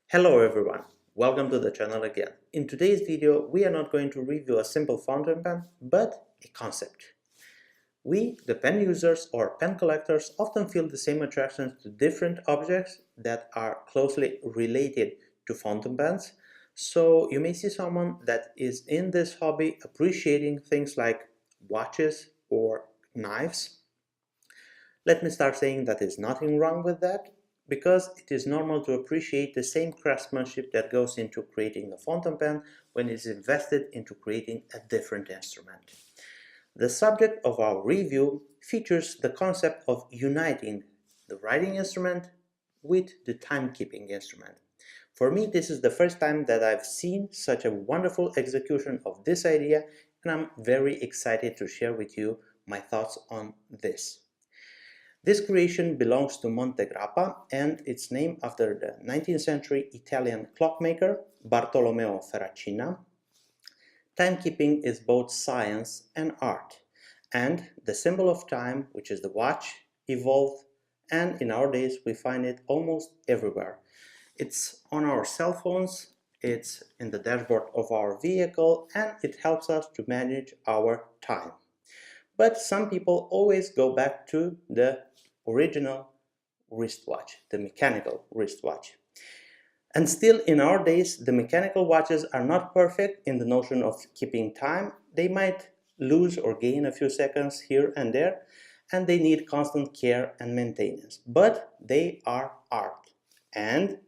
Hello everyone, welcome to the channel again. In today's video, we are not going to review a simple fountain pen, but a concept. We, the pen users or pen collectors, often feel the same attraction to different objects that are closely related to fountain pens. So you may see someone that is in this hobby appreciating things like watches or knives. Let me start saying that there's nothing wrong with that, because it is normal to appreciate the same craftsmanship that goes into creating a fountain pen when it's invested into creating a different instrument. The subject of our review features the concept of uniting the writing instrument with the timekeeping instrument. For me, this is the first time that I've seen such a wonderful execution of this idea, and I'm very excited to share with you my thoughts on this. This creation belongs to Montegrappa and it's named after the 19th century Italian clockmaker Bartolomeo Ferracina. Timekeeping is both science and art, and the symbol of time, which is the watch, evolved, and in our days we find it almost everywhere. It's on our cell phones, it's in the dashboard of our vehicle, and it helps us to manage our time. But some people always go back to the original wristwatch, the mechanical wristwatch. And still in our days, the mechanical watches are not perfect in the notion of keeping time. They might lose or gain a few seconds here and there, and they need constant care and maintenance. But they are art. And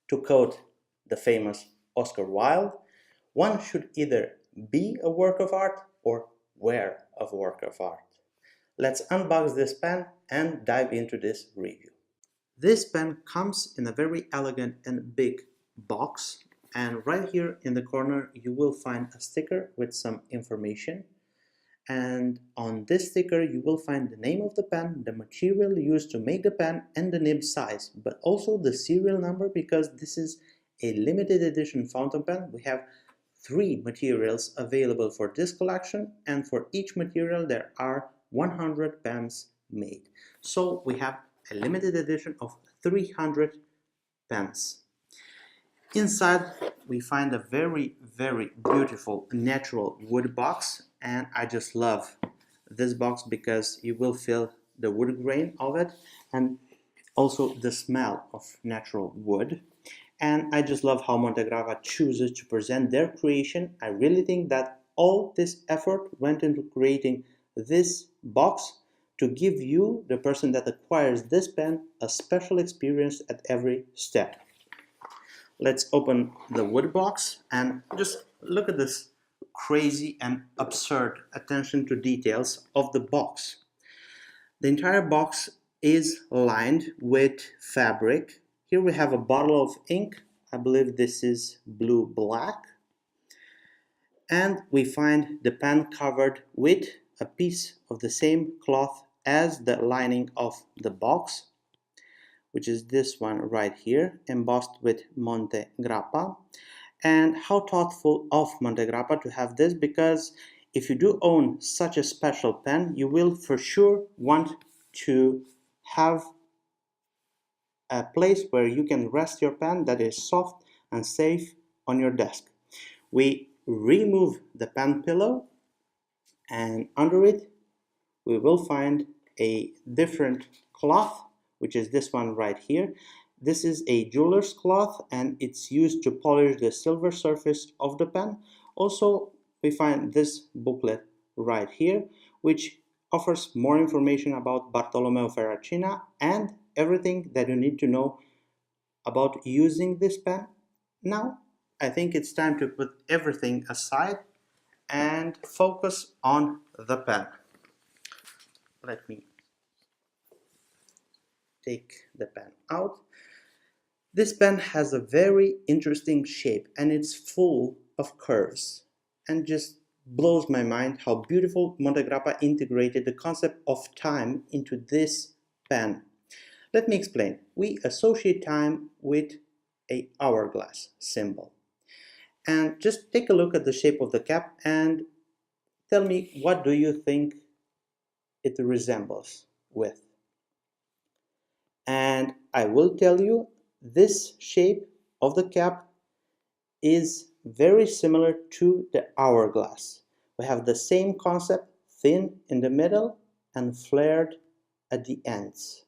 to quote the famous Oscar Wilde, one should either be a work of art or wear a work of art. Let's unbox this pen and dive into this review. This pen comes in a very elegant and big box, and right here in the corner you will find a sticker with some information, and on this sticker you will find the name of the pen, the material used to make the pen, and the nib size, but also the serial number, because this is a limited edition fountain pen. We have 3 materials available for this collection, and for each material there are 100 pens made. So we have a limited edition of 300 pens. Inside we find a very beautiful natural wood box, and I just love this box because you will feel the wood grain of it and also the smell of natural wood. And I just love how Montegrappa chooses to present their creation. I really think that all this effort went into creating this box to give you, the person that acquires this pen, a special experience at every step. Let's open the wood box and just look at this crazy and absurd attention to details of the box. The entire box is lined with fabric. Here we have a bottle of ink. I believe this is blue black. And we find the pen covered with a piece of the same cloth as the lining of the box, which is this one right here, embossed with Montegrappa. And how thoughtful of Montegrappa to have this, because if you do own such a special pen, you will for sure want to have a place where you can rest your pen that is soft and safe on your desk. We remove the pen pillow, and under it we will find a different cloth, which is this one right here. This is a jeweler's cloth and it's used to polish the silver surface of the pen. Also, we find this booklet right here, which offers more information about Bartolomeo Ferracina and everything that you need to know about using this pen. Now, I think it's time to put everything aside and focus on the pen. Let me take the pen out. This pen has a very interesting shape and it's full of curves, and just blows my mind how beautiful Montegrappa integrated the concept of time into this pen. Let me explain. We associate time with an hourglass symbol. And just take a look at the shape of the cap and tell me, what do you think it resembles with? And I will tell you, this shape of the cap is very similar to the hourglass. We have the same concept, thin in the middle and flared at the ends,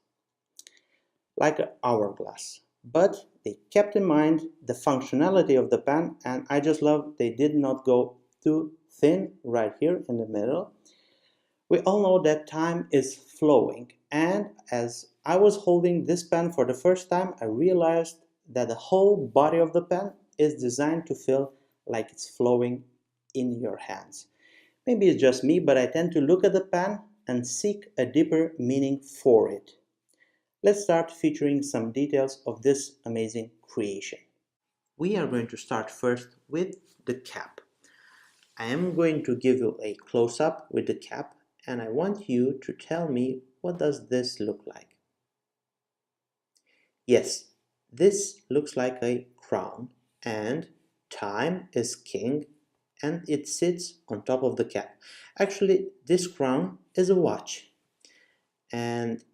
like an hourglass. But they kept in mind the functionality of the pen, and I just love they did not go too thin right here in the middle. We all know that time is flowing, and as I was holding this pen for the first time, I realized that the whole body of the pen is designed to feel like it's flowing in your hands. Maybe it's just me, but I tend to look at the pen and seek a deeper meaning for it. Let's start featuring some details of this amazing creation. We are going to start first with the cap. I am going to give you a close-up with the cap, and I want you to tell me, what does this look like? Yes, this looks like a crown, and time is king, and it sits on top of the cap. Actually, this crown is a watch, and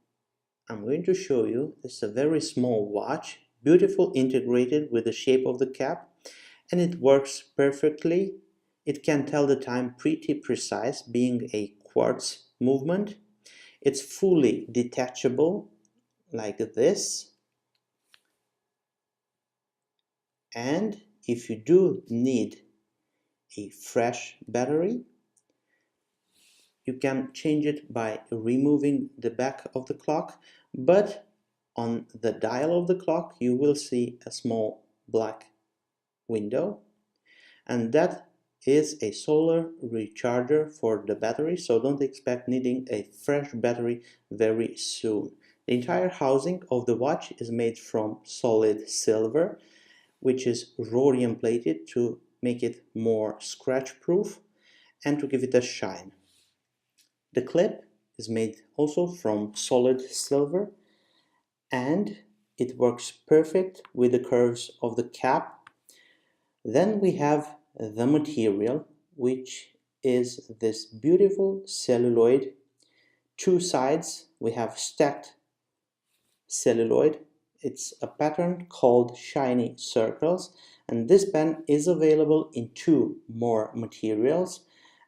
I'm going to show you. This is a very small watch, beautiful, integrated with the shape of the cap, and it works perfectly. It can tell the time pretty precise, being a quartz movement. It's fully detachable like this, and if you do need a fresh battery, you can change it by removing the back of the clock, but on the dial of the clock you will see a small black window, and that is a solar recharger for the battery, so don't expect needing a fresh battery very soon. The entire housing of the watch is made from solid silver, which is rhodium plated to make it more scratch proof and to give it a shine. The clip is made also from solid silver, and it works perfect with the curves of the cap. Then we have the material, which is this beautiful celluloid. Two sides we have stacked celluloid. It's a pattern called shiny circles, and this pen is available in two more materials,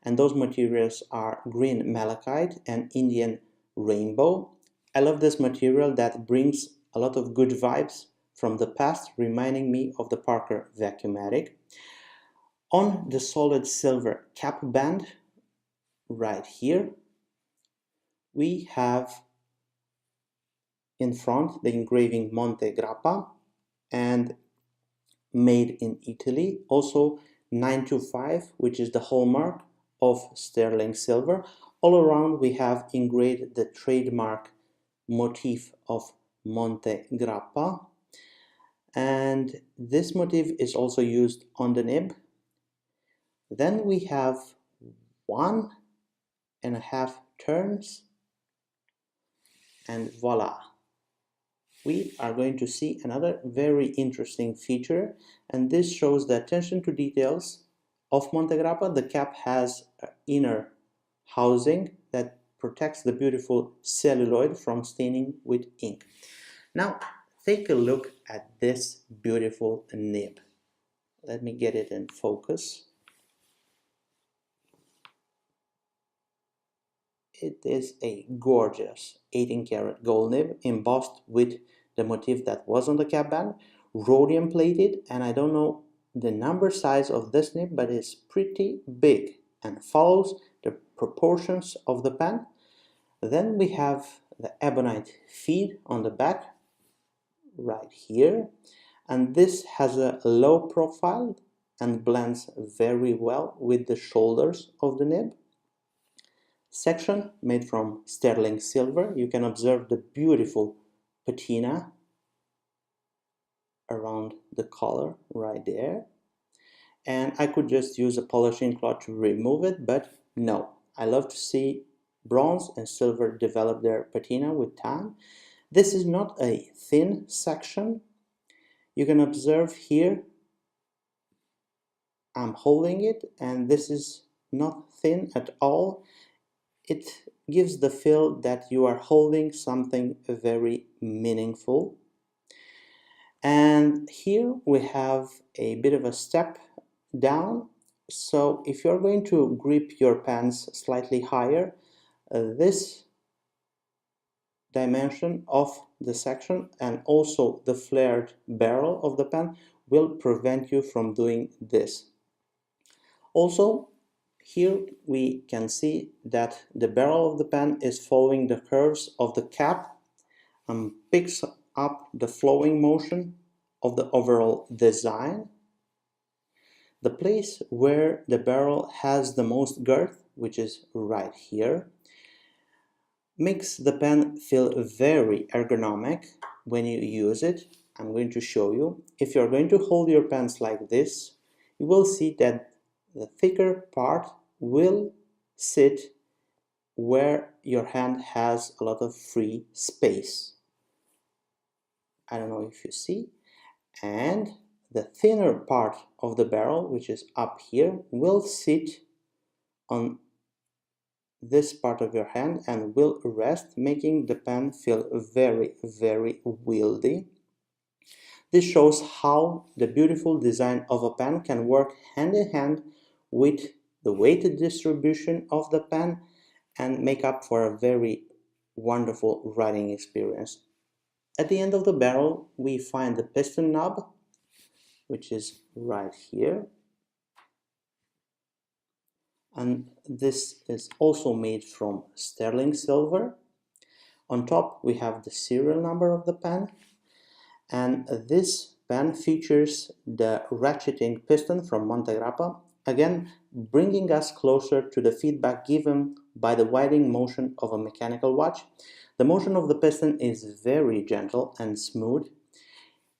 and those materials are green malachite and Indian rainbow. I love this material that brings a lot of good vibes from the past, reminding me of the Parker Vacuumatic. On the solid silver cap band right here, we have in front the engraving Montegrappa and made in Italy. Also 925, which is the hallmark of sterling silver. All around we have engraved the trademark motif of Montegrappa, and this motif is also used on the nib. Then we have 1.5 turns, and voila, we are going to see another very interesting feature, and this shows the attention to details of Montegrappa. The cap has an inner housing that protects the beautiful celluloid from staining with ink. Now take a look at this beautiful nib. Let me get it in focus. It is a gorgeous 18-karat gold nib embossed with the motif that was on the cap band, rhodium plated, and I don't know the number size of this nib, but it's pretty big and follows the proportions of the pen. Then we have the ebonite feed on the back right here, and this has a low profile and blends very well with the shoulders of the nib. Section made from sterling silver. You can observe the beautiful patina around the collar right there, and I could just use a polishing cloth to remove it, but no, I love to see bronze and silver develop their patina with time. This is not a thin section. You can observe here I'm holding it, and this is not thin at all. It gives the feel that you are holding something very meaningful. And here we have a bit of a step down. So if you're going to grip your pens slightly higher, this dimension of the section and also the flared barrel of the pen will prevent you from doing this. Also, here we can see that the barrel of the pen is following the curves of the cap and picks up the flowing motion of the overall design. The place where the barrel has the most girth, which is right here, makes the pen feel very ergonomic when you use it. I'm going to show you. If you're going to hold your pens like this, you will see that the thicker part will sit where your hand has a lot of free space. I don't know if you see. And the thinner part of the barrel, which is up here, will sit on this part of your hand and will rest, making the pen feel very, very wieldy. This shows how the beautiful design of a pen can work hand in hand with the weight distribution of the pen and make up for a very wonderful writing experience. At the end of the barrel, we find the piston knob, which is right here. And this is also made from sterling silver. On top we have the serial number of the pen, and this pen features the ratcheting piston from Montegrappa, again bringing us closer to the feedback given by the winding motion of a mechanical watch. The motion of the piston is very gentle and smooth.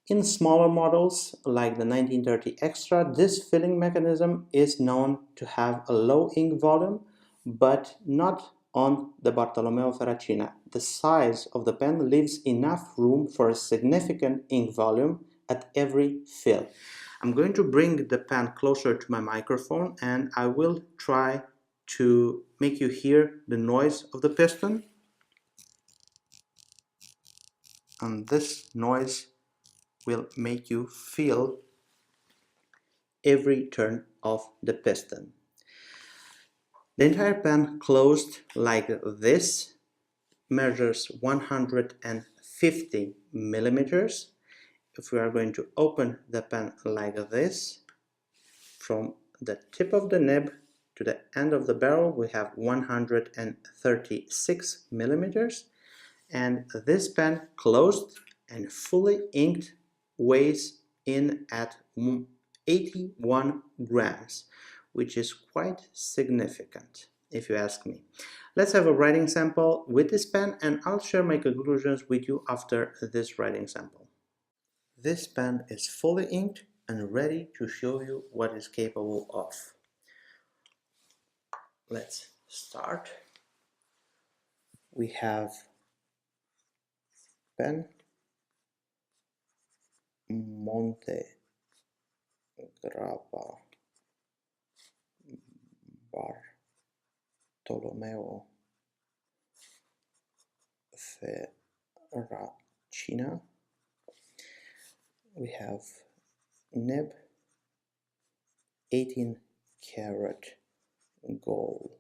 In smaller models like the 1930 Extra, this filling mechanism is known to have a low ink volume, but not on the Bartolomeo Ferracina. The size of the pen leaves enough room for a significant ink volume at every fill. I'm going to bring the pen closer to my microphone and I will try to make you hear the noise of the piston. And this noise will make you feel every turn of the piston. The entire pen closed like this measures 150 millimeters. If we are going to open the pen like this, from the tip of the nib to the end of the barrel we have 136 millimeters, and this pen closed and fully inked weighs in at 81 grams, which is quite significant if you ask me. Let's have a writing sample with this pen and I'll share my conclusions with you after this writing sample. This pen is fully inked and ready to show you what it's capable of. Let's start. We have pen Montegrappa Bartolomeo Ferracina. We have nib 18 karat gold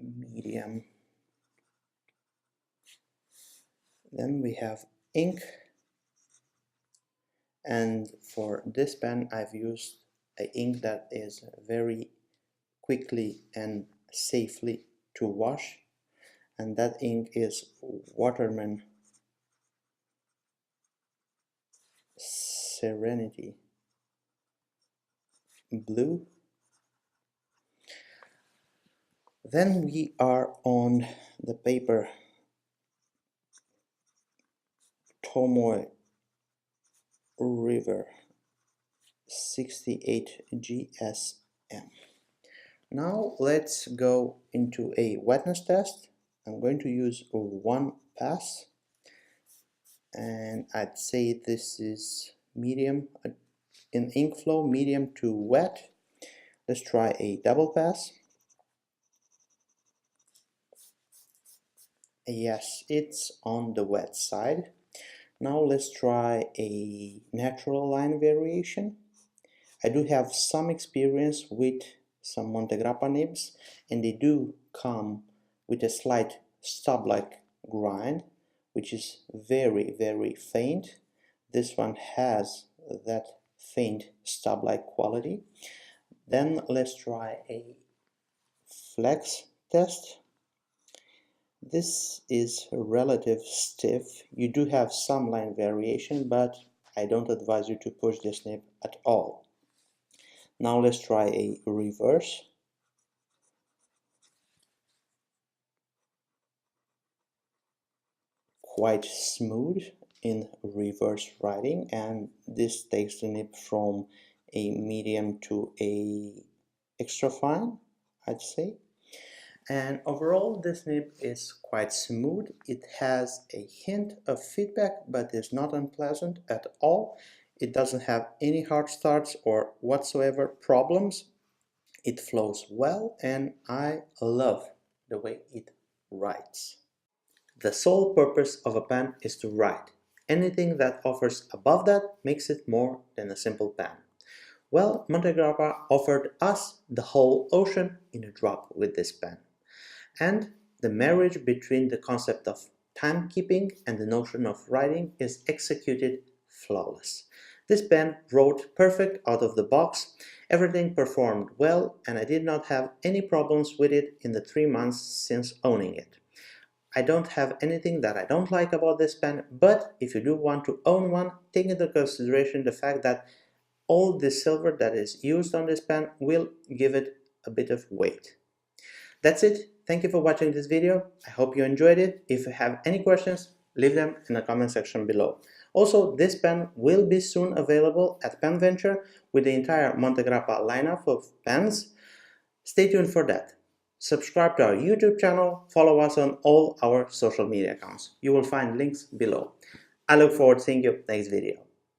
medium. Then we have ink, and for this pen I've used an ink that is very quickly and safely to wash, and that ink is Waterman Serenity Blue. Then we are on the paper Tomoe River 68 GSM. Now let's go into a wetness test. I'm going to use one pass, and I'd say this is medium in ink flow, medium to wet. Let's try a double pass. Yes, it's on the wet side. Now let's try a natural line variation. I do have some experience with some Montegrappa nibs, and they do come with a slight stub-like grind, which is very faint. This one has that faint stub-like quality. Then let's try a flex test. This is relative stiff. You do have some line variation, but I don't advise you to push this nib at all. Now let's try a reverse. Quite smooth in reverse writing, and this takes the nib from a medium to a extra fine, I'd say. And overall this nib is quite smooth. It has a hint of feedback, but is not unpleasant at all. It doesn't have any hard starts or whatsoever problems. It flows well, and I love the way it writes. The sole purpose of a pen is to write. Anything that offers above that makes it more than a simple pen. Well, Montegrappa offered us the whole ocean in a drop with this pen. And the marriage between the concept of timekeeping and the notion of writing is executed flawless. This pen wrote perfect out of the box, everything performed well, and I did not have any problems with it in the 3 months since owning it. I don't have anything that I don't like about this pen, but if you do want to own one, take into consideration the fact that all the silver that is used on this pen will give it a bit of weight. That's it. Thank you for watching this video. I hope you enjoyed it. If you have any questions, leave them in the comment section below. Also, this pen will be soon available at Pen Venture with the entire Montegrappa lineup of pens. Stay tuned for that. Subscribe to our YouTube channel, follow us on all our social media accounts. You will find links below. I look forward to seeing you next video.